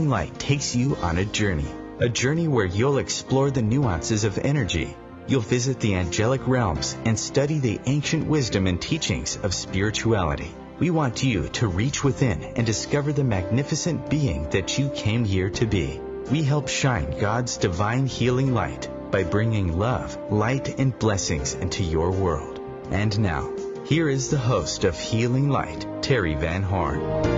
Healing Light takes you on a journey where you'll explore the nuances of energy. You'll visit the angelic realms and study the ancient wisdom and teachings of spirituality. We want you to reach within and discover the magnificent being that you came here to be. We help shine God's divine healing light by bringing love, light, and blessings into your world. And now, here is the host of Healing Light, Teri Van Horn.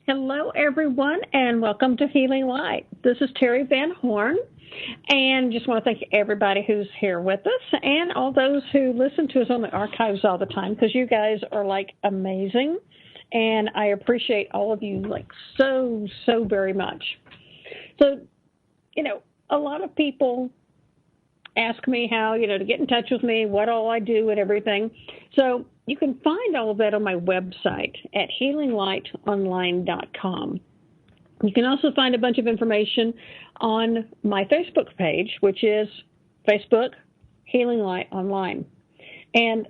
Hello, everyone, and welcome to Healing Light. This is Teri Van Horn, and just want to thank everybody who's here with us and all those who listen to us on the archives all the time, because you guys are, amazing, and I appreciate all of you, so very much. So, a lot of people ask me how, to get in touch with me, what all I do and everything. So you can find all of that on my website at healinglightonline.com. You can also find a bunch of information on my Facebook page, which is Facebook Healing Light Online. And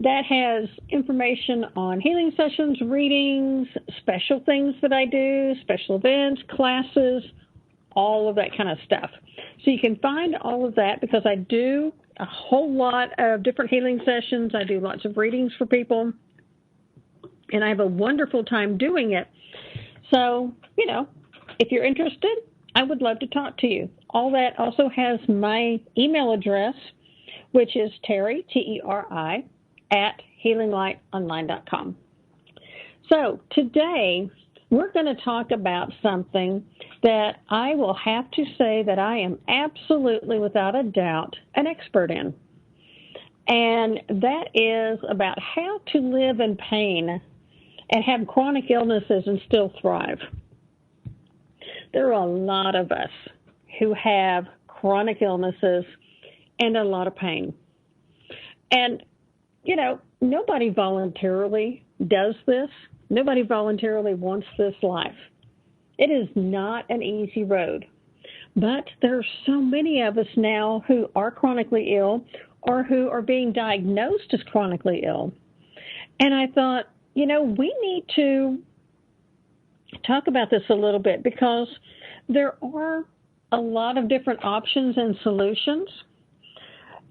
that has information on healing sessions, readings, special things that I do, special events, classes, all of that kind of stuff. So you can find all of that because I do a whole lot of different healing sessions. I do lots of readings for people, and I have a wonderful time doing it. So, if you're interested, I would love to talk to you. All that also has my email address, which is Teri, T-E-R-I, at healinglightonline.com. So today, we're going to talk about something that I will have to say that I am absolutely, without a doubt, an expert in. And that is about how to live in pain and have chronic illnesses and still thrive. There are a lot of us who have chronic illnesses and a lot of pain. And, nobody voluntarily does this. Nobody voluntarily wants this life. It is not an easy road. But there are so many of us now who are chronically ill or who are being diagnosed as chronically ill. And I thought, we need to talk about this a little bit because there are a lot of different options and solutions.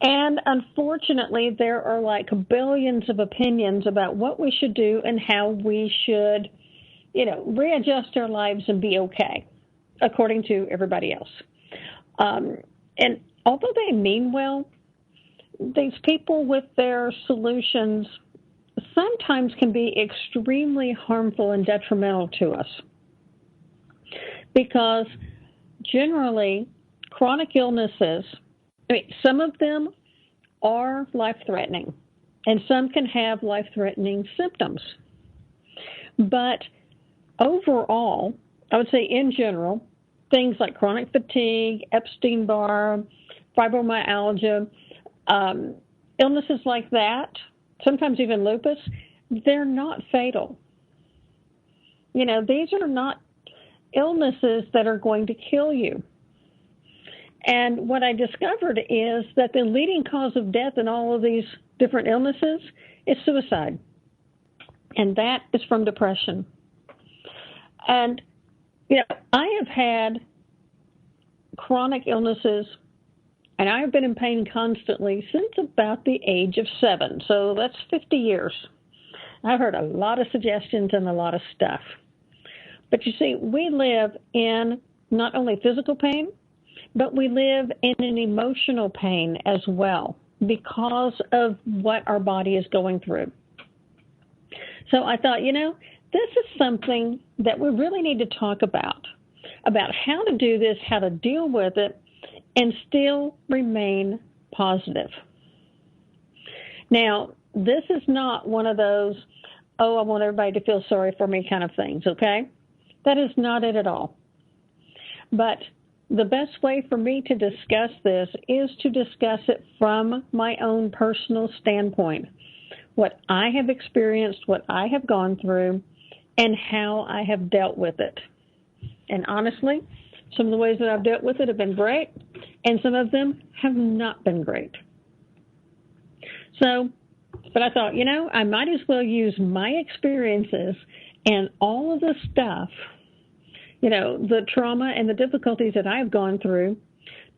And unfortunately, there are billions of opinions about what we should do and how we should, readjust our lives and be okay, according to everybody else. And although they mean well, these people with their solutions sometimes can be extremely harmful and detrimental to us. Because generally, chronic illnesses, some of them are life-threatening, and some can have life-threatening symptoms. But overall, I would say in general, things like chronic fatigue, Epstein-Barr, fibromyalgia, illnesses like that, sometimes even lupus, they're not fatal. These are not illnesses that are going to kill you. And what I discovered is that the leading cause of death in all of these different illnesses is suicide. And that is from depression. And, I have had chronic illnesses, and I have been in pain constantly since about the age of 7. So that's 50 years. I've heard a lot of suggestions and a lot of stuff. But you see, we live in not only physical pain, but we live in an emotional pain as well because of what our body is going through. So I thought, this is something that we really need to talk about how to do this, how to deal with it, and still remain positive. Now, this is not one of those, I want everybody to feel sorry for me kind of things, okay? That is not it at all. But the best way for me to discuss this is to discuss it from my own personal standpoint, what I have experienced, what I have gone through, and how I have dealt with it. And honestly, some of the ways that I've dealt with it have been great, and some of them have not been great. So But I thought, I might as well use my experiences and all of the stuff, the trauma and the difficulties that I've gone through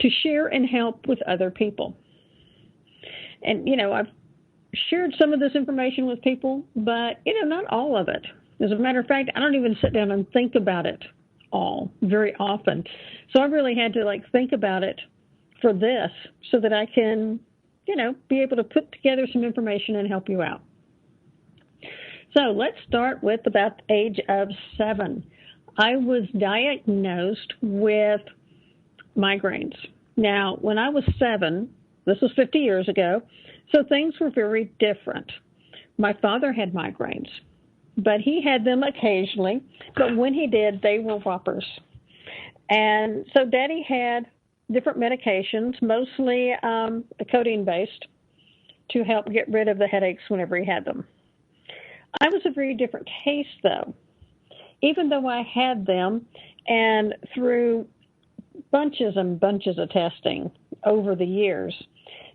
to share and help with other people. And, I've shared some of this information with people, but, not all of it. As a matter of fact, I don't even sit down and think about it all very often. So I really had to think about it for this so that I can, be able to put together some information and help you out. So let's start with about the age of 7. I was diagnosed with migraines. Now, when I was 7, this was 50 years ago, so things were very different. My father had migraines, but he had them occasionally, but when he did, they were whoppers. And so Daddy had different medications, mostly codeine-based, to help get rid of the headaches whenever he had them. I was a very different case, though. Even though I had them, and through bunches and bunches of testing over the years,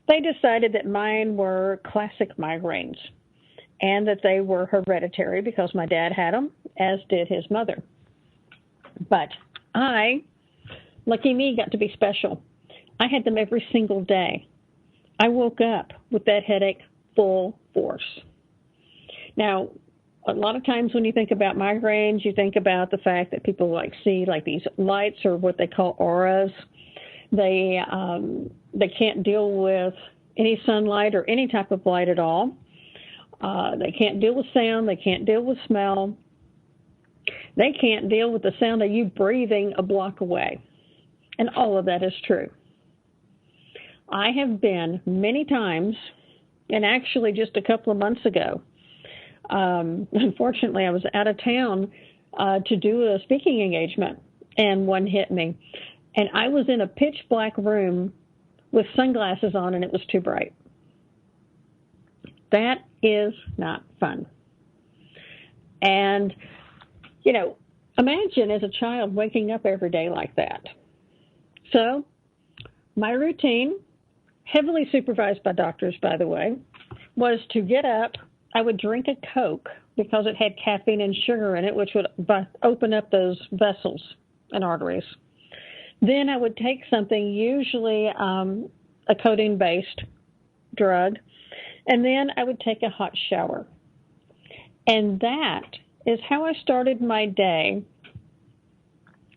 they decided that mine were classic migraines and that they were hereditary because my dad had them, as did his mother. But I, lucky me, got to be special. I had them every single day. I woke up with that headache full force. Now, a lot of times when you think about migraines, you think about the fact that people see these lights or what they call auras. They can't deal with any sunlight or any type of light at all. They can't deal with sound. They can't deal with smell. They can't deal with the sound of you breathing a block away. And all of that is true. I have been many times, and actually just a couple of months ago, unfortunately, I was out of town to do a speaking engagement, and one hit me. And I was in a pitch black room with sunglasses on, and it was too bright. That is not fun. And, imagine as a child waking up every day like that. So my routine, heavily supervised by doctors, by the way, was to get up. I would drink a Coke because it had caffeine and sugar in it, which would open up those vessels and arteries. Then I would take something, usually a codeine-based drug, and then I would take a hot shower. And that is how I started my day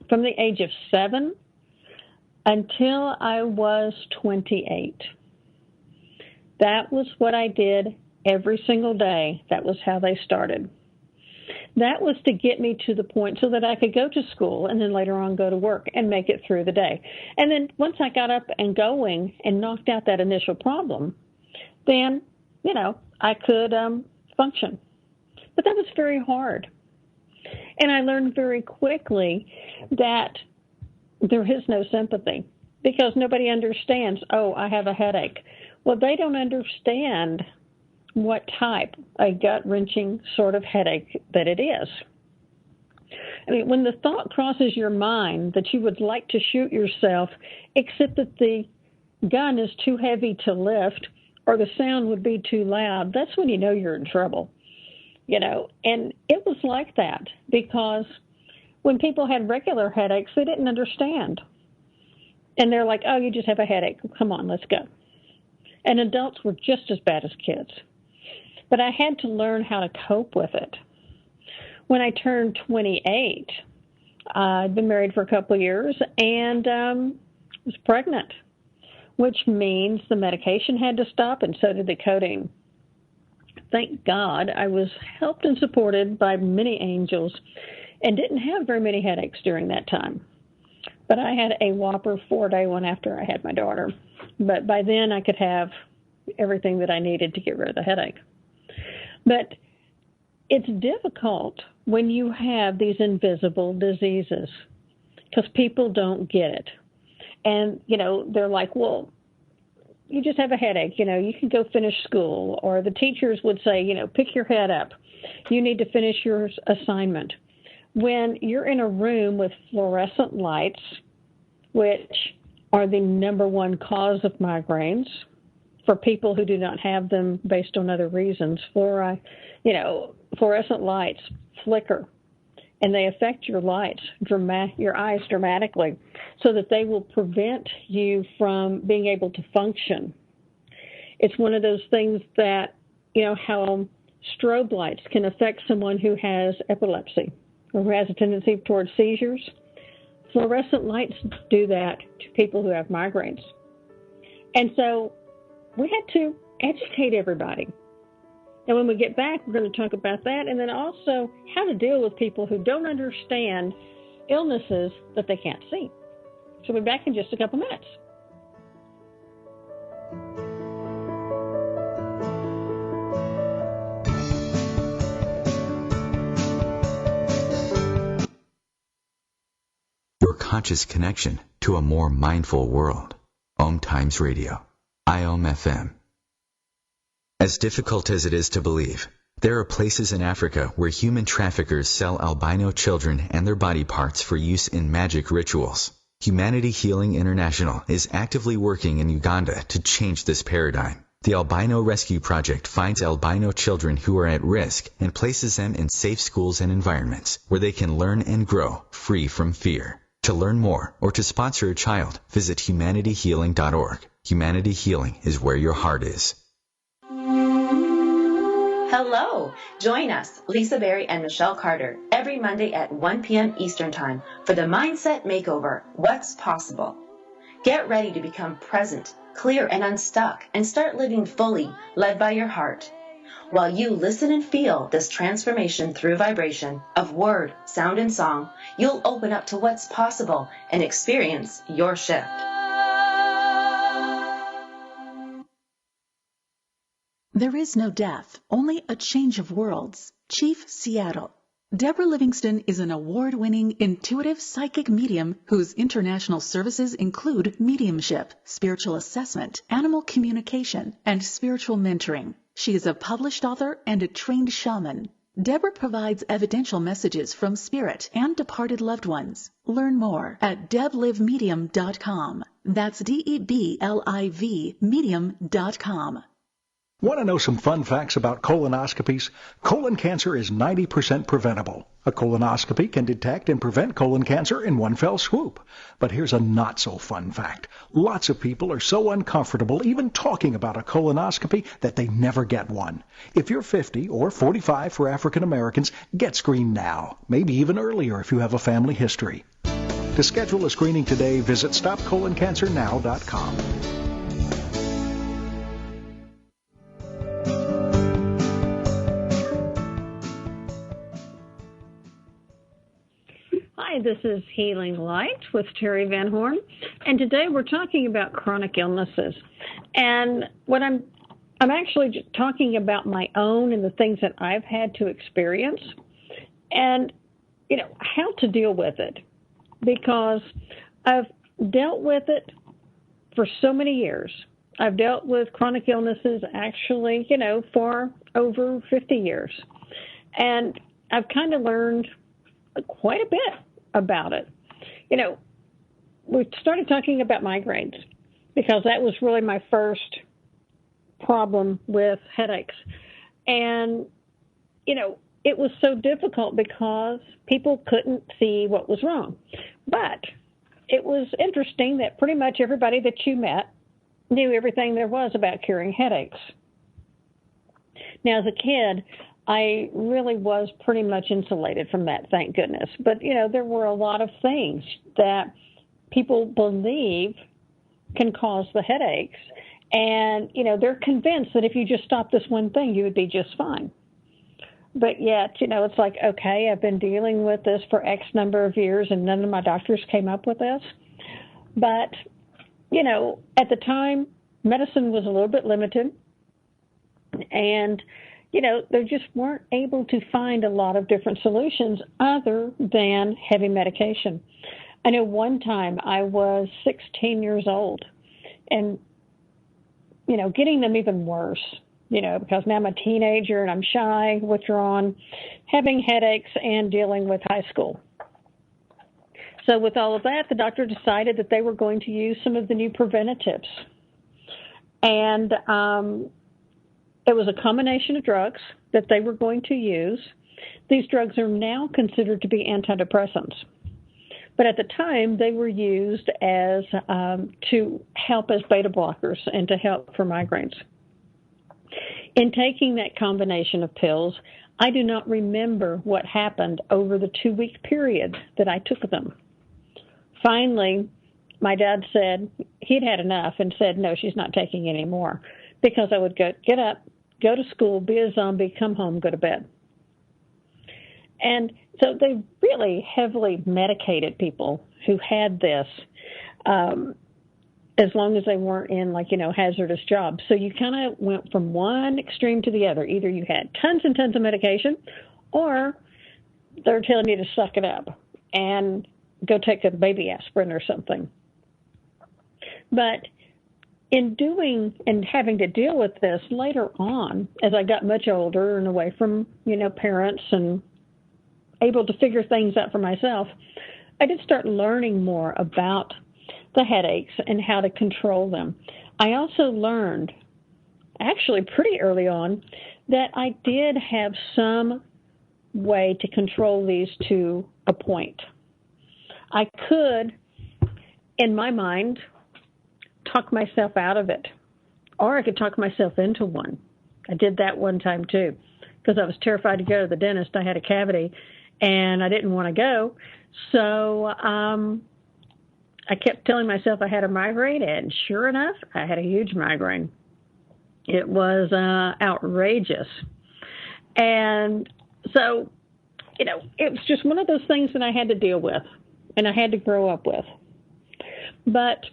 from the age of 7 until I was 28. That was what I did every single day. That was how they started. That was to get me to the point so that I could go to school and then later on go to work and make it through the day. And then once I got up and going and knocked out that initial problem, then, I could function. But that was very hard. And I learned very quickly that there is no sympathy because nobody understands, I have a headache. Well, they don't understand what type, a gut-wrenching sort of headache that it is. I mean, when the thought crosses your mind that you would like to shoot yourself, except that the gun is too heavy to lift or the sound would be too loud, that's when you know you're in trouble. And it was like that because when people had regular headaches, they didn't understand. And they're like, you just have a headache. Come on, let's go. And adults were just as bad as kids. But I had to learn how to cope with it. When I turned 28, I'd been married for a couple of years and was pregnant, which means the medication had to stop and so did the codeine. Thank God I was helped and supported by many angels and didn't have very many headaches during that time. But I had a whopper 4-day one after I had my daughter. But by then I could have everything that I needed to get rid of the headache. But it's difficult when you have these invisible diseases because people don't get it. And, they're like, well, you just have a headache. You can go finish school. Or the teachers would say, pick your head up. You need to finish your assignment. When you're in a room with fluorescent lights, which are the number one cause of migraines, for people who do not have them based on other reasons. Fluorescent lights flicker, and they affect your your eyes dramatically, so that they will prevent you from being able to function. It's one of those things that, how strobe lights can affect someone who has epilepsy or who has a tendency towards seizures. Fluorescent lights do that to people who have migraines. And so we had to educate everybody. And when we get back, we're going to talk about that, and then also how to deal with people who don't understand illnesses that they can't see. So we'll be back in just a couple minutes. Your conscious connection to a more mindful world. OMTimes Radio. IOM FM. As difficult as it is to believe, there are places in Africa where human traffickers sell albino children and their body parts for use in magic rituals. Humanity Healing International is actively working in Uganda to change this paradigm. The Albino Rescue Project finds albino children who are at risk and places them in safe schools and environments where they can learn and grow free from fear. To learn more or to sponsor a child, visit humanityhealing.org. Humanity Healing is where your heart is. Hello! Join us, Lisa Berry and Michelle Carter, every Monday at 1 p.m. Eastern Time for the Mindset Makeover, What's Possible. Get ready to become present, clear, and unstuck, and start living fully, led by your heart. While you listen and feel this transformation through vibration of word, sound, and song, you'll open up to what's possible and experience your shift. There is no death, only a change of worlds. Chief Seattle. Deborah Livingston is an award-winning intuitive psychic medium whose international services include mediumship, spiritual assessment, animal communication, and spiritual mentoring. She is a published author and a trained shaman. Deborah provides evidential messages from spirit and departed loved ones. Learn more at deblivemedium.com. That's DEBLIV medium.com. Want to know some fun facts about colonoscopies? Colon cancer is 90% preventable. A colonoscopy can detect and prevent colon cancer in one fell swoop. But here's a not-so-fun fact. Lots of people are so uncomfortable even talking about a colonoscopy that they never get one. If you're 50 or 45 for African Americans, get screened now. Maybe even earlier if you have a family history. To schedule a screening today, visit StopColonCancerNow.com. Hi, this is Healing Light with Teri Van Horn, and today we're talking about chronic illnesses. And what I'm actually talking about my own and the things that I've had to experience, and how to deal with it, because I've dealt with it for so many years. I've dealt with chronic illnesses actually, for over 50 years, and I've kind of learned quite a bit about it. We started talking about migraines because that was really my first problem with headaches. And, it was so difficult because people couldn't see what was wrong. But it was interesting that pretty much everybody that you met knew everything there was about curing headaches. Now, as a kid, I really was pretty much insulated from that, thank goodness. But, there were a lot of things that people believe can cause the headaches. And, they're convinced that if you just stop this one thing, you would be just fine. But yet, it's like, okay, I've been dealing with this for X number of years, and none of my doctors came up with this. But, at the time, medicine was a little bit limited. And they just weren't able to find a lot of different solutions other than heavy medication. I know one time I was 16 years old and, getting them even worse, because now I'm a teenager and I'm shy, withdrawn, having headaches, and dealing with high school. So with all of that, the doctor decided that they were going to use some of the new preventatives. And it was a combination of drugs that they were going to use. These drugs are now considered to be antidepressants. But at the time, they were used as to help as beta blockers and to help for migraines. In taking that combination of pills, I do not remember what happened over the 2-week period that I took them. Finally, my dad said he'd had enough and said, no, she's not taking any more, because I would get up, go to school, be a zombie, come home, go to bed. And so they really heavily medicated people who had this, as long as they weren't in, hazardous jobs. So you kind of went from one extreme to the other. Either you had tons and tons of medication, or they're telling you to suck it up and go take a baby aspirin or something. But in doing and having to deal with this later on, as I got much older and away from, parents and able to figure things out for myself, I did start learning more about the headaches and how to control them. I also learned, actually pretty early on, that I did have some way to control these to a point. I could, in my mind, talk myself out of it, or I could talk myself into one. I did that one time too, because I was terrified to go to the dentist. I had a cavity, and I didn't want to go, so I kept telling myself I had a migraine, and sure enough, I had a huge migraine. It was outrageous. And so, it was just one of those things that I had to deal with, and I had to grow up with. But,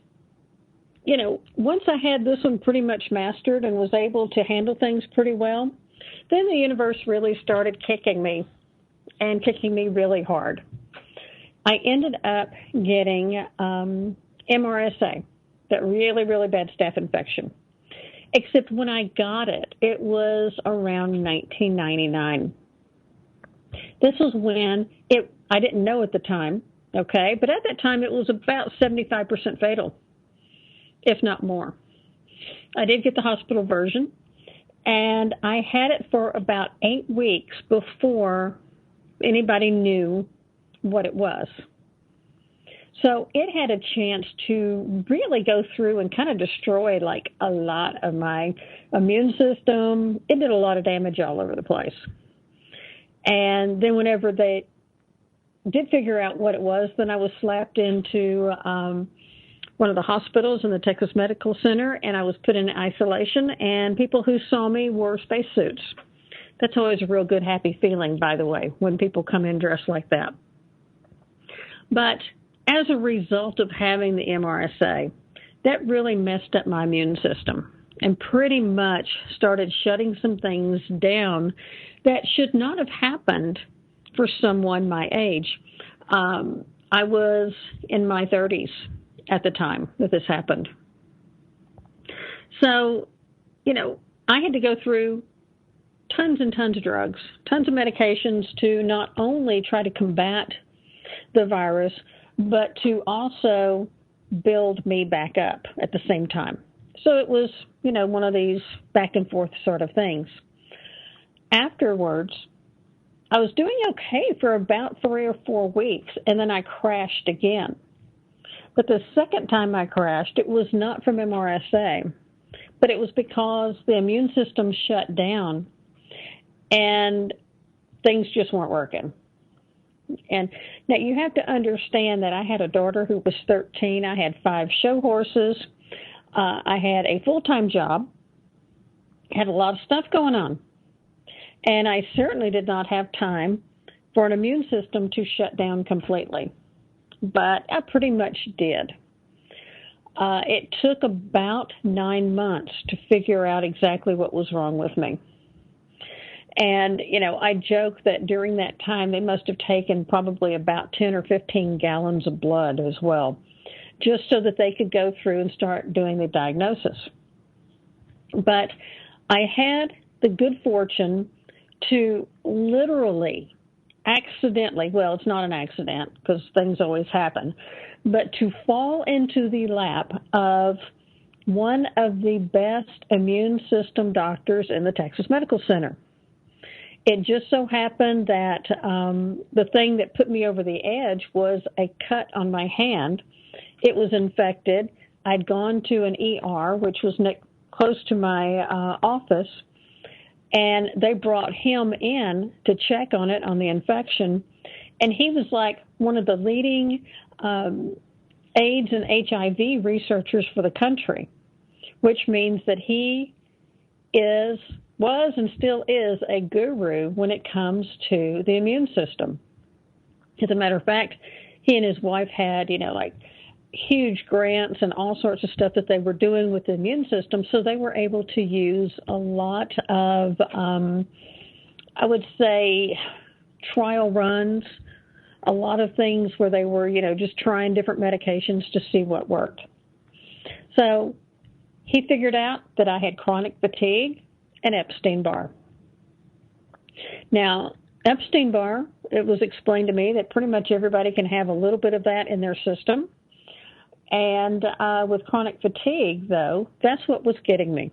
once I had this one pretty much mastered and was able to handle things pretty well, then the universe really started kicking me, and kicking me really hard. I ended up getting MRSA, that really, really bad staph infection. Except when I got it, it was around 1999. This was when I didn't know at the time, okay, but at that time it was about 75% fatal, if not more. I did get the hospital version, and I had it for about 8 weeks before anybody knew what it was. So it had a chance to really go through and kind of destroy a lot of my immune system. It did a lot of damage all over the place. And then whenever they did figure out what it was, then I was slapped into one of the hospitals in the Texas Medical Center, and I was put in isolation, and people who saw me wore spacesuits. That's always a real good, happy feeling, by the way, when people come in dressed like that. But as a result of having the MRSA, that really messed up my immune system and pretty much started shutting some things down that should not have happened for someone my age. I was in my 30s at the time that this happened. So, I had to go through tons and tons of drugs, tons of medications to not only try to combat the virus, but to also build me back up at the same time. So it was, one of these back and forth sort of things. Afterwards, I was doing okay for about 3 or 4 weeks, and then I crashed again. But the second time I crashed, it was not from MRSA, but it was because the immune system shut down and things just weren't working. And now you have to understand that I had a daughter who was 13. I had 5 show horses. I had a full-time job, had a lot of stuff going on. And I certainly did not have time for an immune system to shut down completely. But I pretty much did. It took about 9 months to figure out exactly what was wrong with me. And, I joke that during that time, they must have taken probably about 10 or 15 gallons of blood as well, just so that they could go through and start doing the diagnosis. But I had the good fortune to literally, accidentally, well, it's not an accident because things always happen, but to fall into the lap of one of the best immune system doctors in the Texas Medical Center. It just so happened that the thing that put me over the edge was a cut on my hand. It was infected. I'd gone to an ER, which was close to my office, and they brought him in to check on it, on the infection. And he was like one of the leading AIDS and HIV researchers for the country, which means that he was and still is a guru when it comes to the immune system. As a matter of fact, he and his wife had, like huge grants and all sorts of stuff that they were doing with the immune system, so they were able to use a lot of, I would say, trial runs, a lot of things where they were, just trying different medications to see what worked. So he figured out that I had chronic fatigue and Epstein-Barr. Now, Epstein-Barr, it was explained to me that pretty much everybody can have a little bit of that in their system. And with chronic fatigue, though, that's what was getting me.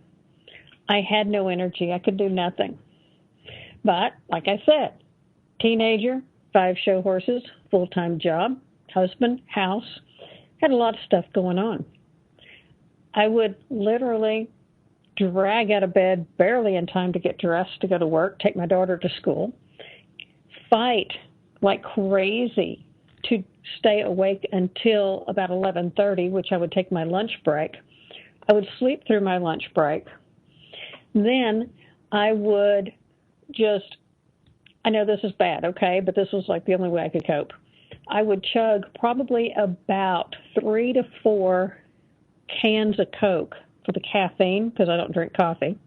I had no energy. I could do nothing. But, like I said, teenager, 5 show horses, full-time job, husband, house, had a lot of stuff going on. I would literally drag out of bed barely in time to get dressed to go to work, take my daughter to school, fight like crazy to stay awake until about 11:30, which I would take my lunch break. I would sleep through my lunch break. Then I would I know this is bad, okay, but this was like the only way I could cope. I would chug probably about 3 to 4 cans of Coke for the caffeine, because I don't drink coffee,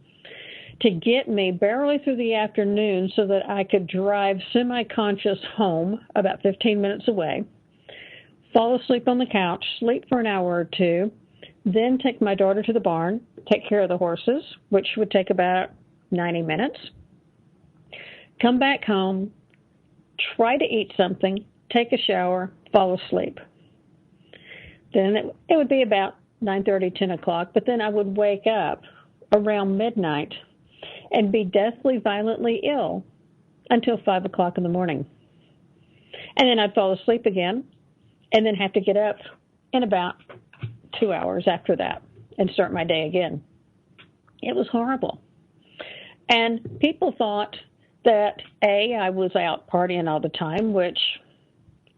to get me barely through the afternoon so that I could drive semi-conscious home about 15 minutes away, fall asleep on the couch, sleep for an hour or two, then take my daughter to the barn, take care of the horses, which would take about 90 minutes, come back home, try to eat something, take a shower, fall asleep. Then it would be about 9:30, 10 o'clock, but then I would wake up around midnight and be deathly, violently ill until 5 o'clock in the morning. And then I'd fall asleep again and then have to get up in about 2 hours after that and start my day again. It was horrible. And people thought that, I was out partying all the time, which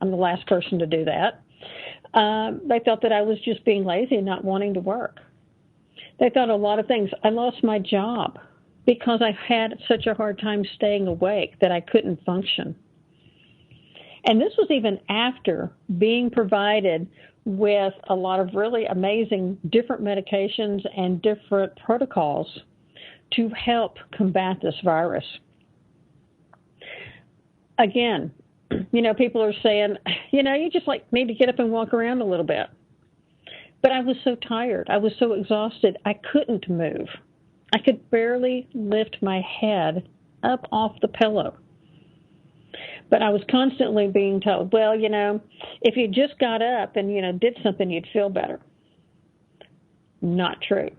I'm the last person to do that. They thought that I was just being lazy and not wanting to work. They thought a lot of things. I lost my job because I had such a hard time staying awake that I couldn't function. And this was even after being provided with a lot of really amazing different medications and different protocols to help combat this virus. Again, people are saying, you just need to get up and walk around a little bit. But I was so tired. I was so exhausted. I couldn't move. I could barely lift my head up off the pillow. But I was constantly being told, well, if you just got up and, did something, you'd feel better. Not true.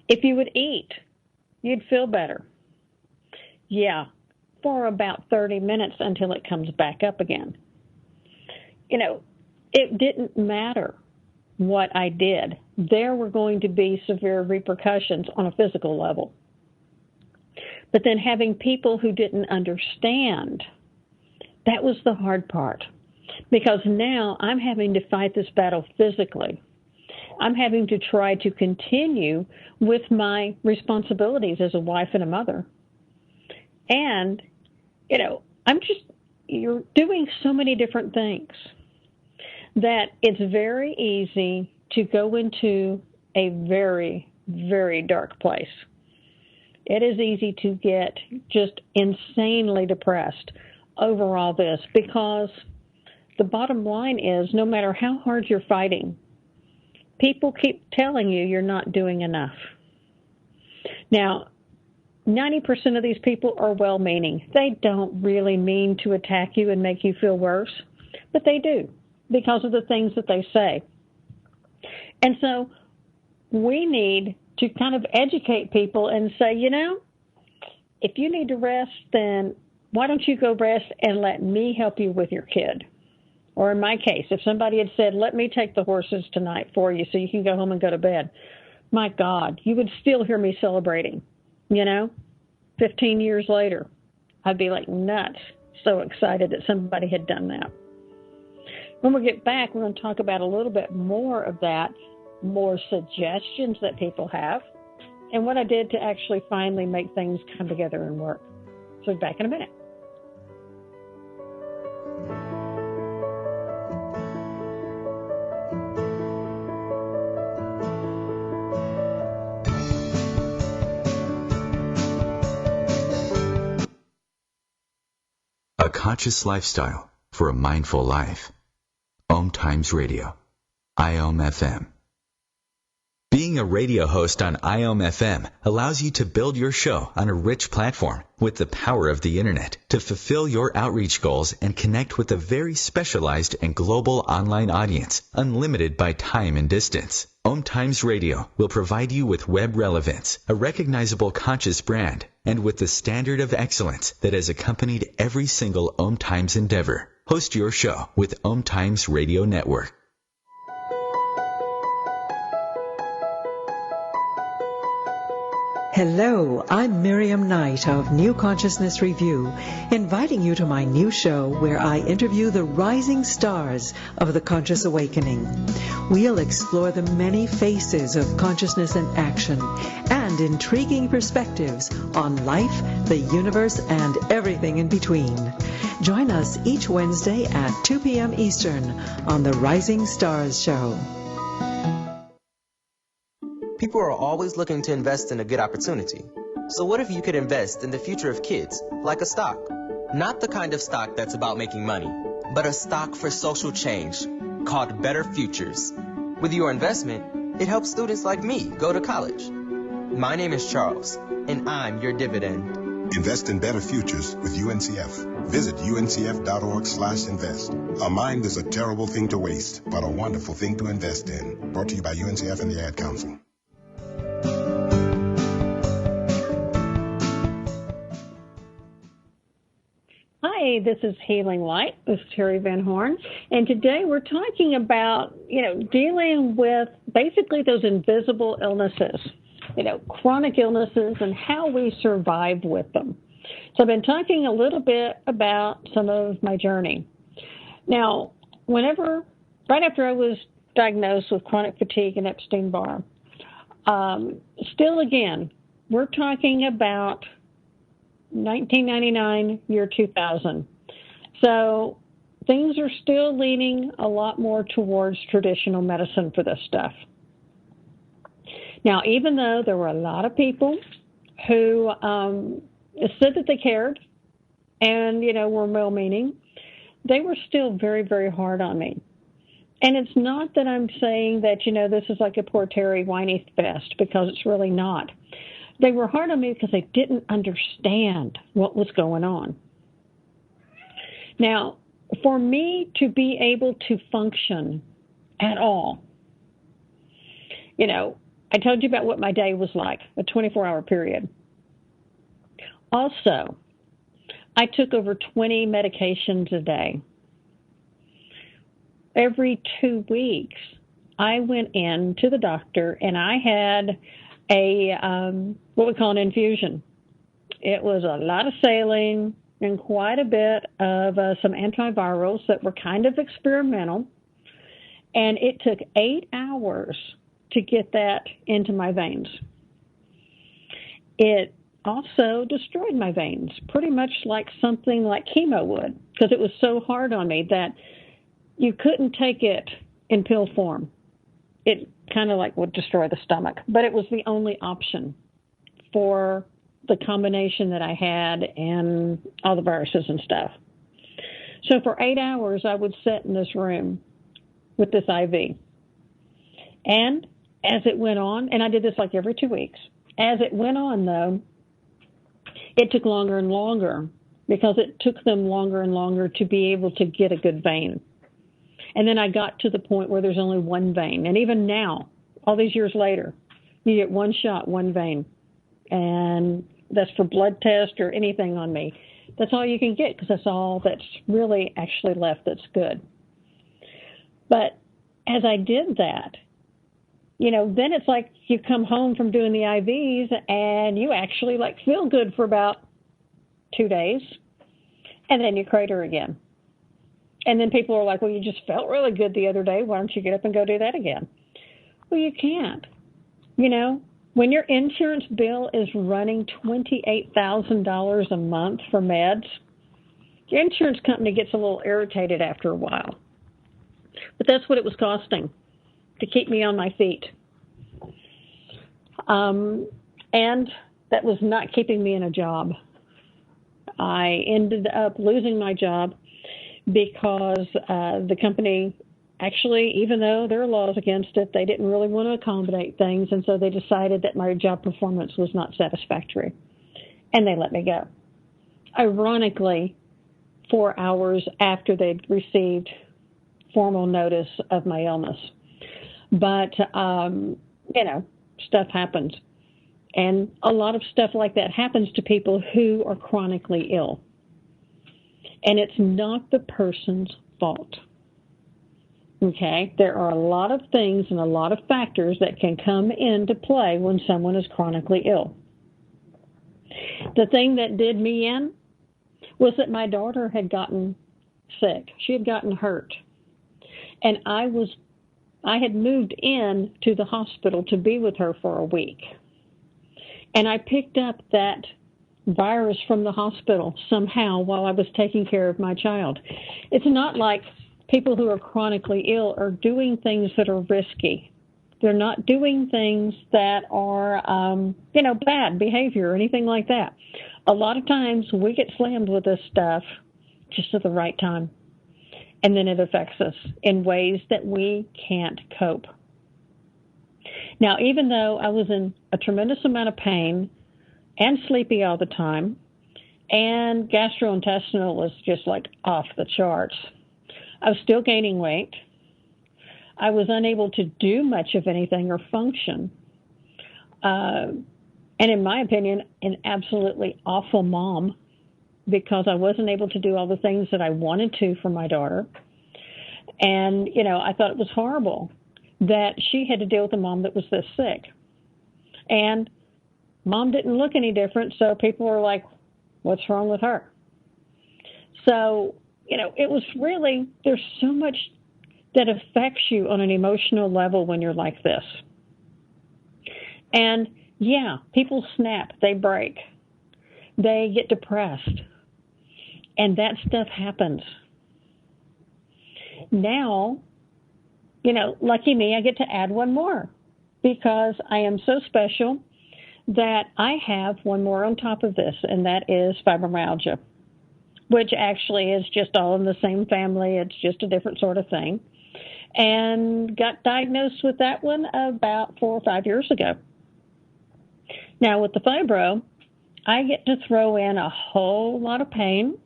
If you would eat, you'd feel better. Yeah, for about 30 minutes until it comes back up again. It didn't matter what I did. There were going to be severe repercussions on a physical level. But then having people who didn't understand, that was the hard part. Because now I'm having to fight this battle physically. I'm having to try to continue with my responsibilities as a wife and a mother. And, you're doing so many different things that it's very easy to go into a very, very dark place. It is easy to get just insanely depressed over all this, because the bottom line is, no matter how hard you're fighting, people keep telling you you're not doing enough. Now, 90% of these people are well-meaning. They don't really mean to attack you and make you feel worse, but they do because of the things that they say. And so we need to kind of educate people and say, if you need to rest, then why don't you go rest and let me help you with your kid? Or in my case, if somebody had said, let me take the horses tonight for you so you can go home and go to bed, my God, you would still hear me celebrating, 15 years later. I'd be like nuts, so excited that somebody had done that. When we get back, we're going to talk about a little bit more of that, more suggestions that people have, and what I did to actually finally make things come together and work. So back in a minute. A conscious lifestyle for a mindful life. OMTimes Radio. IOM FM. Being a radio host on IOM FM allows you to build your show on a rich platform with the power of the internet to fulfill your outreach goals and connect with a very specialized and global online audience, unlimited by time and distance. OMTimes Radio will provide you with web relevance, a recognizable conscious brand, and with the standard of excellence that has accompanied every single OMTimes endeavor. Host your show with OMTimes Radio Network. Hello, I'm Miriam Knight of New Consciousness Review, inviting you to my new show where I interview the rising stars of the conscious awakening. We'll explore the many faces of consciousness in action and intriguing perspectives on life, the universe, and everything in between. Join us each Wednesday at 2 p.m. Eastern on the Rising Stars Show. People are always looking to invest in a good opportunity. So what if you could invest in the future of kids, like a stock? Not the kind of stock that's about making money, but a stock for social change, called Better Futures. With your investment, it helps students like me go to college. My name is Charles, and I'm your dividend. Invest in better futures with UNCF. Visit uncf.org/invest. A mind is a terrible thing to waste, but a wonderful thing to invest in. Brought to you by UNCF and the Ad Council. Hi, this is Healing Light with Teri Van Horn, and today we're talking about, dealing with basically those invisible illnesses, chronic illnesses and how we survive with them. So I've been talking a little bit about some of my journey. Now, right after I was diagnosed with chronic fatigue and Epstein-Barr, still again, we're talking about 1999, year 2000. So things are still leaning a lot more towards traditional medicine for this stuff. Now, even though there were a lot of people who said that they cared and, were well-meaning, they were still very, very hard on me. And it's not that I'm saying that, this is like a poor Terry whiny fest, because it's really not. They were hard on me because they didn't understand what was going on. Now, for me to be able to function at all, I told you about what my day was like, a 24-hour period. Also, I took over 20 medications a day. Every 2 weeks, I went in to the doctor and I had what we call an infusion. It was a lot of saline and quite a bit of some antivirals that were kind of experimental. And it took 8 hours to get that into my veins. It also destroyed my veins, pretty much like something like chemo would, because it was so hard on me that you couldn't take it in pill form. It kind of would destroy the stomach, but it was the only option for the combination that I had and all the viruses and stuff. So for 8 hours, I would sit in this room with this IV. And as it went on, and I did this every 2 weeks, as it went on, though, it took longer and longer because it took them longer and longer to be able to get a good vein. And then I got to the point where there's only one vein. And even now, all these years later, You get one shot, one vein. And that's for blood test or anything on me. That's all you can get because that's all that's really actually left that's good. But as I did that, then it's like you come home from doing the IVs and you actually feel good for about 2 days, and then you crater again. And then people are like, well, you just felt really good the other day. Why don't you get up and go do that again? Well, you can't. When your insurance bill is running $28,000 a month for meds, your insurance company gets a little irritated after a while. But that's what it was costing to keep me on my feet. And that was not keeping me in a job. I ended up losing my job because the company, actually, even though there are laws against it, they didn't really want to accommodate things, and so they decided that my job performance was not satisfactory, and they let me go. Ironically, 4 hours after they'd received formal notice of my illness. But, stuff happens. And a lot of stuff like that happens to people who are chronically ill. And it's not the person's fault. Okay? There are a lot of things and a lot of factors that can come into play when someone is chronically ill. The thing that did me in was that my daughter had gotten sick. She had gotten hurt. And I had moved in to the hospital to be with her for a week. And I picked up that virus from the hospital somehow while I was taking care of my child. It's not like people who are chronically ill are doing things that are risky. They're not doing things that are, bad behavior or anything like that. A lot of times we get slammed with this stuff just at the right time. And then it affects us in ways that we can't cope. Now, even though I was in a tremendous amount of pain and sleepy all the time, and gastrointestinal was just off the charts, I was still gaining weight. I was unable to do much of anything or function. And in my opinion, an absolutely awful mom, because I wasn't able to do all the things that I wanted to for my daughter. And, I thought it was horrible that she had to deal with a mom that was this sick. And mom didn't look any different, so people were like, what's wrong with her? So, it was really, there's so much that affects you on an emotional level when you're like this. And, yeah, people snap, they break, they get depressed. And that stuff happens. Now, lucky me, I get to add one more because I am so special that I have one more on top of this, and that is fibromyalgia, which actually is just all in the same family. It's just a different sort of thing. And got diagnosed with that one about 4 or 5 years ago. Now, with the fibro, I get to throw in a whole lot of pain,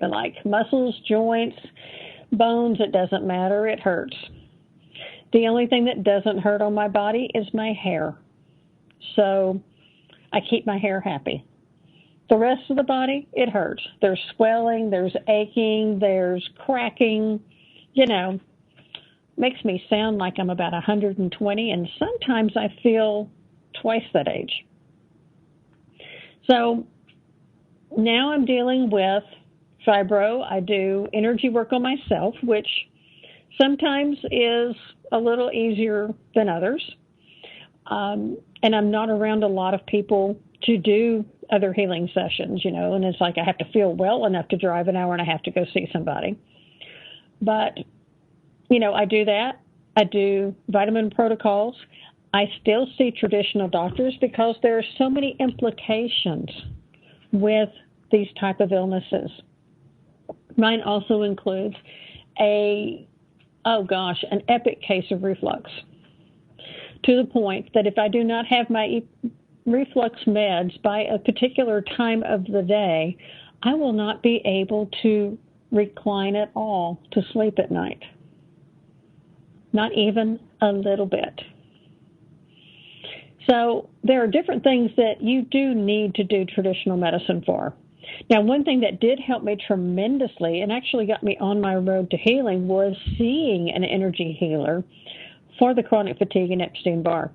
like muscles, joints, bones. It doesn't matter. It hurts. The only thing that doesn't hurt on my body is my hair. So I keep my hair happy. The rest of the body, it hurts. There's swelling, there's aching, there's cracking, makes me sound like I'm about 120, and sometimes I feel twice that age. So now I'm dealing with fibro. I do energy work on myself, which sometimes is a little easier than others. And I'm not around a lot of people to do other healing sessions, and it's like I have to feel well enough to drive an hour and a half to go see somebody. But, I do that. I do vitamin protocols. I still see traditional doctors because there are so many implications with these type of illnesses. Mine also includes an epic case of reflux, to the point that if I do not have my reflux meds by a particular time of the day, I will not be able to recline at all to sleep at night. Not even a little bit. So there are different things that you do need to do traditional medicine for. Now, one thing that did help me tremendously and actually got me on my road to healing was seeing an energy healer for the chronic fatigue and Epstein-Barr.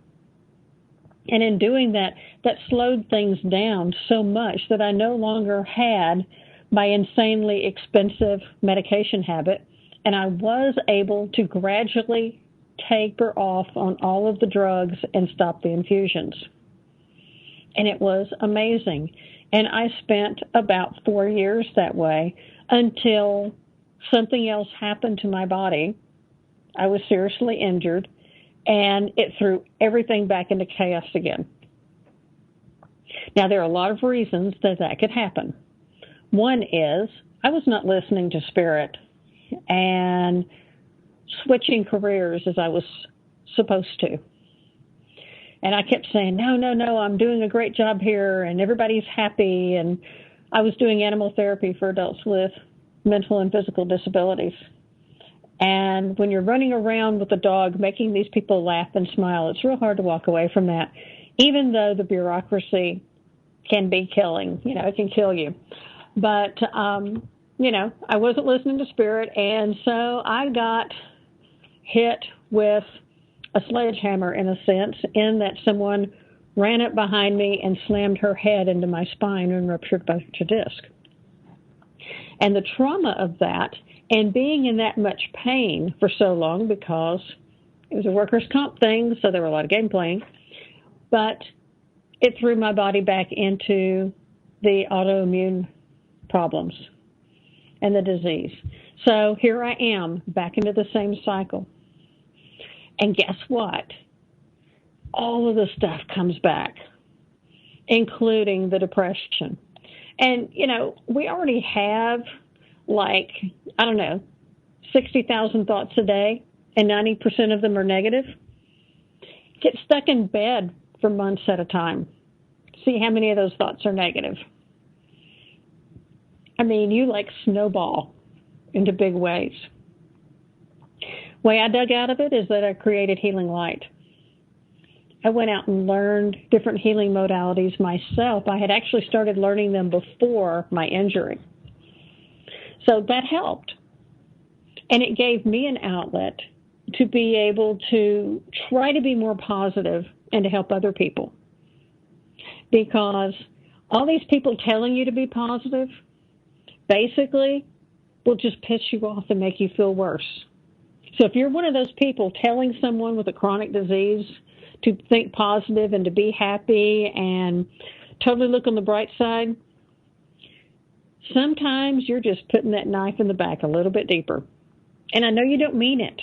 And in doing that, that slowed things down so much that I no longer had my insanely expensive medication habit, and I was able to gradually taper off on all of the drugs and stop the infusions. And it was amazing. And I spent about 4 years that way until something else happened to my body. I was seriously injured, and it threw everything back into chaos again. Now, there are a lot of reasons that that could happen. One is I was not listening to spirit and switching careers as I was supposed to. And I kept saying, no, I'm doing a great job here, and everybody's happy. And I was doing animal therapy for adults with mental and physical disabilities. And when you're running around with a dog, making these people laugh and smile, it's real hard to walk away from that, even though the bureaucracy can be killing. It can kill you. But, I wasn't listening to spirit, and so I got hit with a sledgehammer, in a sense, in that someone ran up behind me and slammed her head into my spine and ruptured a bunch of disc. And the trauma of that, and being in that much pain for so long, because it was a workers' comp thing, so there were a lot of game playing, but it threw my body back into the autoimmune problems and the disease. So here I am, back into the same cycle. And guess what? All of the stuff comes back, including the depression. And, we already have 60,000 thoughts a day, and 90% of them are negative. Get stuck in bed for months at a time. See how many of those thoughts are negative. I mean, you snowball into big waves. Way I dug out of it is that I created Healing Light. I went out and learned different healing modalities myself. I had actually started learning them before my injury. So that helped. And it gave me an outlet to be able to try to be more positive and to help other people. Because all these people telling you to be positive basically will just piss you off and make you feel worse. So if you're one of those people telling someone with a chronic disease to think positive and to be happy and totally look on the bright side, sometimes you're just putting that knife in the back a little bit deeper. And I know you don't mean it,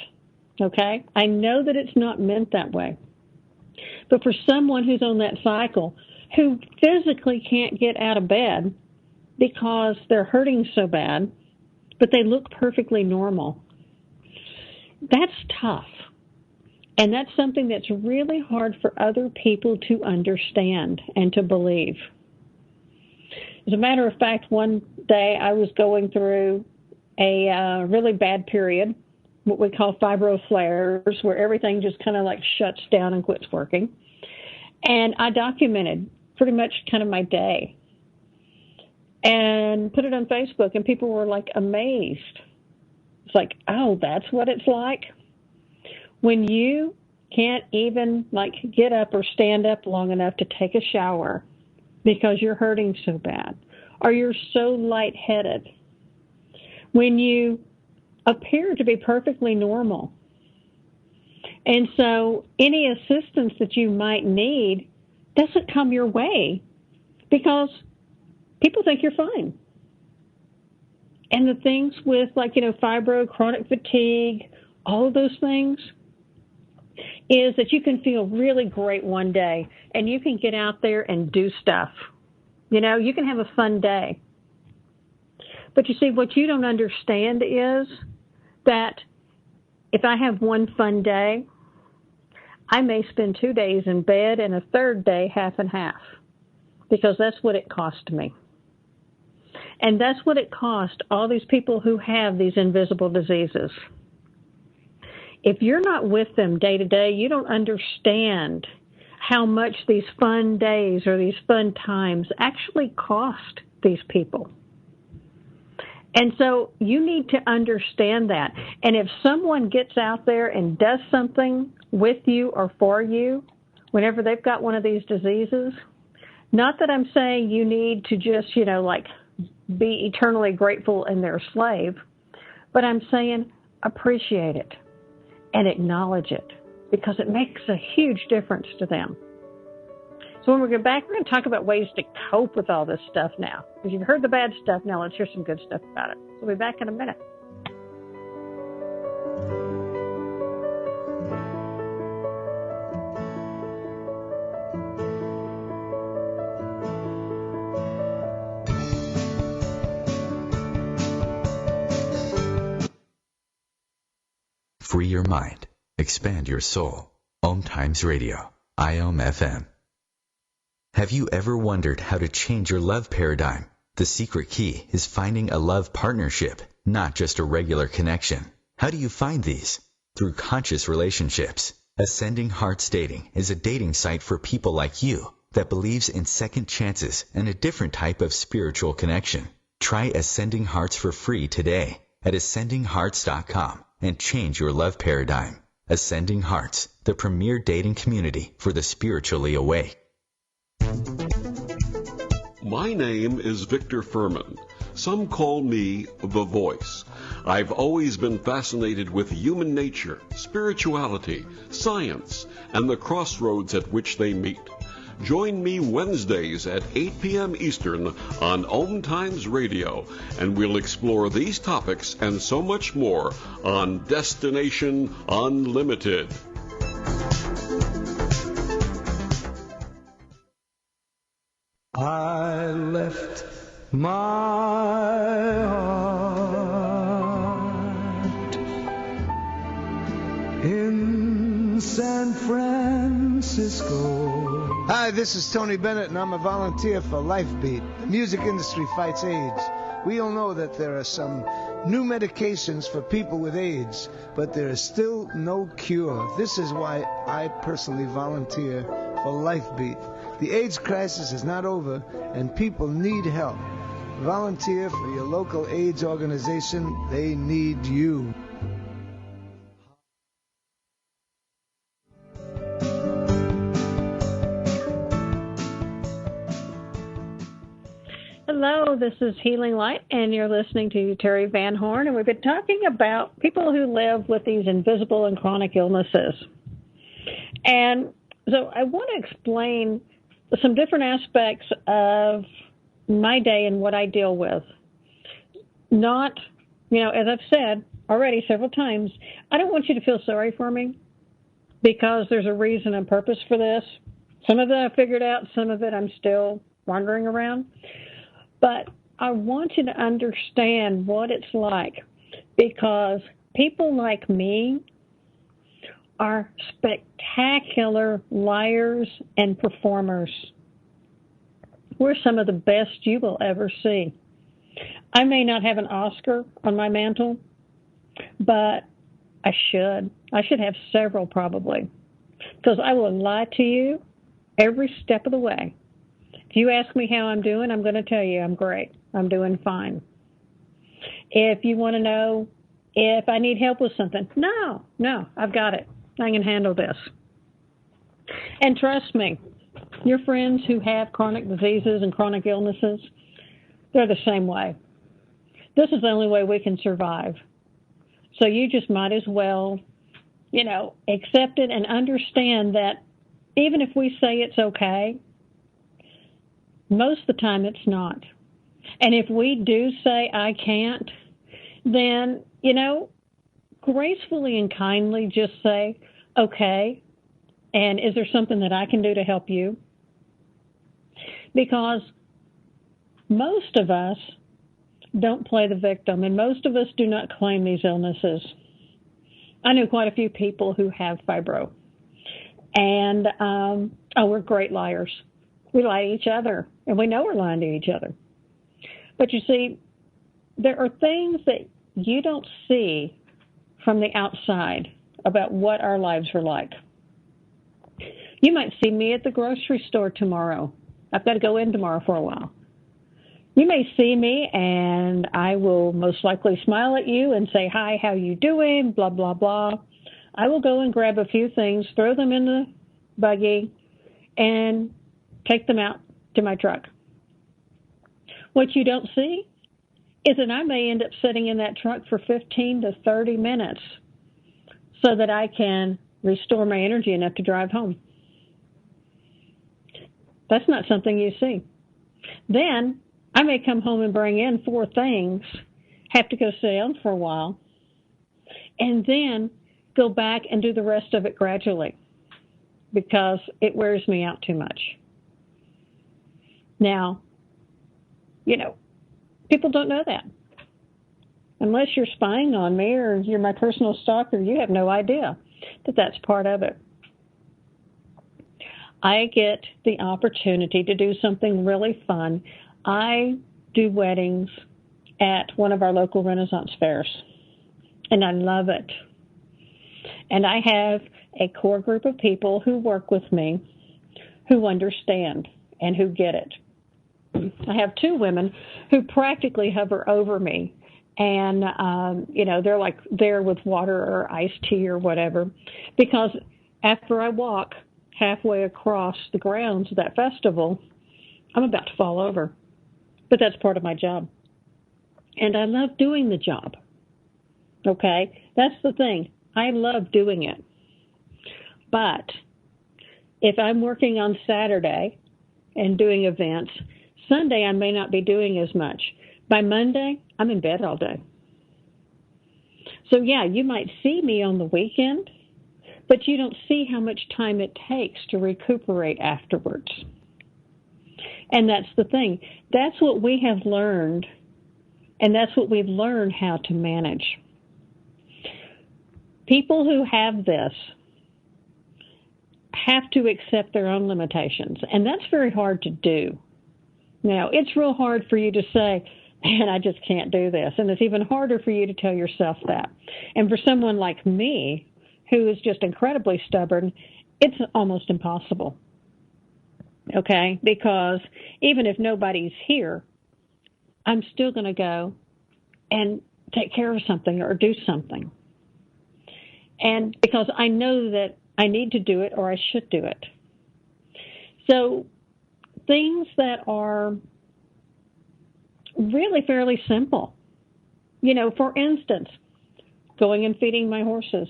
okay? I know that it's not meant that way. But for someone who's on that cycle, who physically can't get out of bed because they're hurting so bad, but they look perfectly normal, that's tough. And that's something that's really hard for other people to understand and to believe. As a matter of fact, one day I was going through a really bad period, what we call fibro flares, where everything just kind of shuts down and quits working. And I documented pretty much kind of my day and put it on Facebook, and people were amazed. It's oh, that's what it's like? When you can't even get up or stand up long enough to take a shower because you're hurting so bad, or you're so lightheaded. When you appear to be perfectly normal. And so any assistance that you might need doesn't come your way because people think you're fine. And the things with fibro, chronic fatigue, all of those things, is that you can feel really great one day and you can get out there and do stuff. You can have a fun day. But you see, what you don't understand is that if I have one fun day, I may spend 2 days in bed and a third day half and half, because that's what it cost me. And that's what it cost all these people who have these invisible diseases. If you're not with them day to day, you don't understand how much these fun days or these fun times actually cost these people. And so you need to understand that. And if someone gets out there and does something with you or for you, whenever they've got one of these diseases, not that I'm saying you need to just, like be eternally grateful and their slave, but I'm saying appreciate it and acknowledge it because it makes a huge difference to them. So when we get back, we're going to talk about ways to cope with all this stuff now. Because you've heard the bad stuff, now let's hear some good stuff about it. We'll be back in a minute. Free your mind. Expand your soul. OMTimes Radio. IOM FM. Have you ever wondered how to change your love paradigm? The secret key is finding a love partnership, not just a regular connection. How do you find these? Through conscious relationships. Ascending Hearts Dating is a dating site for people like you that believes in second chances and a different type of spiritual connection. Try Ascending Hearts for free today at ascendinghearts.com and change your love paradigm. Ascending Hearts, the premier dating community for the spiritually awake. My name is Victor Furman. Some call me the Voice. I've always been fascinated with human nature, spirituality, science, and the crossroads at which they meet. Join me Wednesdays at 8 p.m. Eastern on OMTimes Radio, and we'll explore these topics and so much more on Destination Unlimited. I left my heart in San Francisco. Hi, this is Tony Bennett, and I'm a volunteer for LifeBeat. The music industry fights AIDS. We all know that there are some new medications for people with AIDS, but there is still no cure. This is why I personally volunteer for LifeBeat. The AIDS crisis is not over, and people need help. Volunteer for your local AIDS organization. They need you. Hello, this is Healing Light, and you're listening to Teri Van Horn, and we've been talking about people who live with these invisible and chronic illnesses. And so I want to explain some different aspects of my day and what I deal with. Not, as I've said already several times, I don't want you to feel sorry for me because there's a reason and purpose for this. Some of it I figured out, some of it I'm still wandering around. But I want you to understand what it's like because people like me are spectacular liars and performers. We're some of the best you will ever see. I may not have an Oscar on my mantle, but I should. I should have several probably because I will lie to you every step of the way. If you ask me how I'm doing, I'm going to tell you I'm great. I'm doing fine. If you want to know if I need help with something, no, I've got it. I can handle this. And trust me, your friends who have chronic diseases and chronic illnesses, they're the same way. This is the only way we can survive. So you just might as well, accept it and understand that even if we say it's okay, most of the time it's not. And if we do say I can't, then, gracefully and kindly just say, okay, and is there something that I can do to help you? Because most of us don't play the victim, and most of us do not claim these illnesses. I know quite a few people who have fibro, and we're great liars. We lie to each other, and we know we're lying to each other. But you see, there are things that you don't see from the outside about what our lives are like. You might see me at the grocery store tomorrow. I've got to go in tomorrow for a while. You may see me, and I will most likely smile at you and say, hi, how you doing, blah, blah, blah. I will go and grab a few things, throw them in the buggy, and take them out to my truck. What you don't see is that I may end up sitting in that truck for 15 to 30 minutes so that I can restore my energy enough to drive home. That's not something you see. Then I may come home and bring in 4 things, have to go sit down for a while, and then go back and do the rest of it gradually because it wears me out too much. Now, people don't know that. Unless you're spying on me or you're my personal stalker, you have no idea that that's part of it. I get the opportunity to do something really fun. I do weddings at one of our local Renaissance fairs, and I love it. And I have a core group of people who work with me who understand and who get it. I have 2 women who practically hover over me, and, they're like there with water or iced tea or whatever, because after I walk halfway across the grounds of that festival, I'm about to fall over. But that's part of my job. And I love doing the job. Okay? That's the thing. I love doing it. But if I'm working on Saturday and doing events, Sunday I may not be doing as much. By Monday, I'm in bed all day. So, yeah, you might see me on the weekend, but you don't see how much time it takes to recuperate afterwards. And that's the thing. That's what we have learned, and that's what we've learned how to manage. People who have this have to accept their own limitations, and that's very hard to do. It's real hard for you to say, man, I just can't do this. And it's even harder for you to tell yourself that. And for someone like me, who is just incredibly stubborn, it's almost impossible. Okay? Because even if nobody's here, I'm still going to go and take care of something or do something. And because I know that I need to do it or I should do it. So things that are really fairly simple. For instance, going and feeding my horses.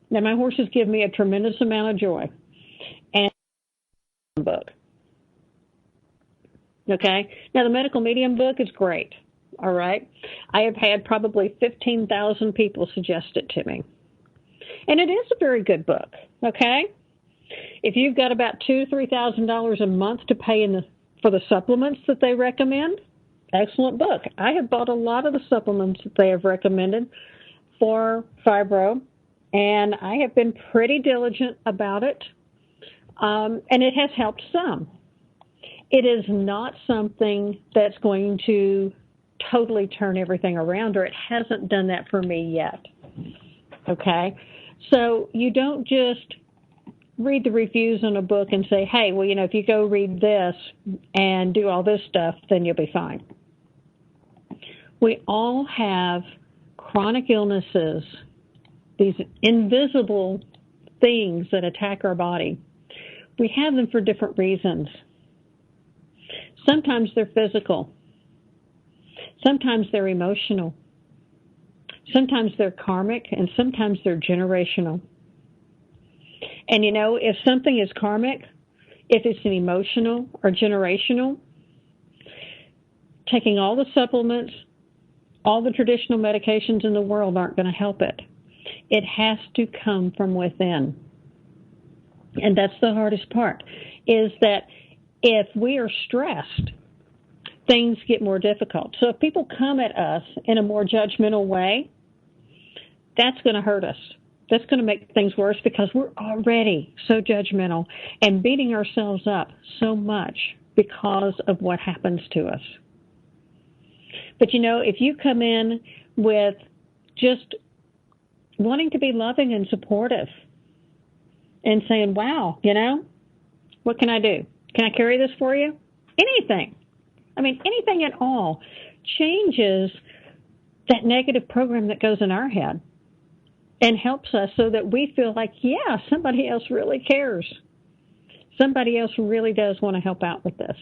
Now, my horses give me a tremendous amount of joy. And book. Okay? Now, the medical medium book is great. All right? I have had probably 15,000 people suggest it to me. And it is a very good book. Okay? If you've got about $2,000 to $3,000 a month to pay for the supplements that they recommend, excellent book. I have bought a lot of the supplements that they have recommended for fibro, and I have been pretty diligent about it, and it has helped some. It is not something that's going to totally turn everything around, or it hasn't done that for me yet. Okay? So you don't just read the reviews on a book and say, hey, well, if you go read this and do all this stuff, then you'll be fine. We all have chronic illnesses, these invisible things that attack our body. We have them for different reasons. Sometimes they're physical. Sometimes they're emotional. Sometimes they're karmic, and sometimes they're generational. And if something is karmic, if it's an emotional or generational, taking all the supplements, all the traditional medications in the world aren't going to help it. It has to come from within. And that's the hardest part, is that if we are stressed, things get more difficult. So if people come at us in a more judgmental way, that's going to hurt us. That's going to make things worse because we're already so judgmental and beating ourselves up so much because of what happens to us. But, if you come in with just wanting to be loving and supportive and saying, wow, What can I do? Can I carry this for you? Anything. I mean, anything at all changes that negative program that goes in our head and helps us so that we feel like, yeah, somebody else really cares. Somebody else really does want to help out with this.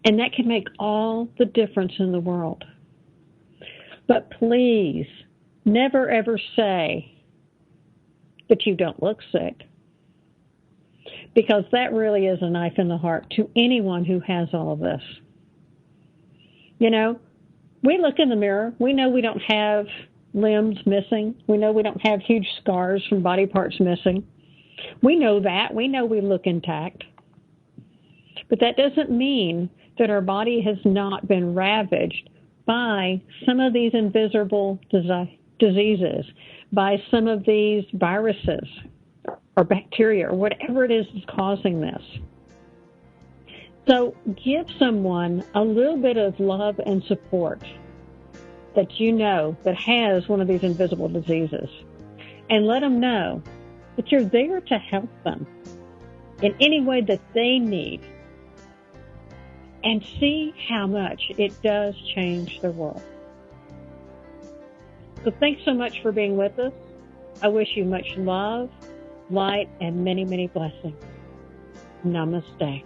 And that can make all the difference in the world. But please, never ever say that you don't look sick, because that really is a knife in the heart to anyone who has all of this. You know, we look in the mirror. We know we don't have limbs missing. We know we don't have huge scars from body parts missing. We know that. We know we look intact. But that doesn't mean that our body has not been ravaged by some of these invisible diseases, by some of these viruses or bacteria or whatever it is that's causing this. So give someone a little bit of love and support that you know that has one of these invisible diseases, and let them know that you're there to help them in any way that they need, and see how much it does change the world. So thanks so much for being with us. I wish you much love, light, and many, many blessings. Namaste.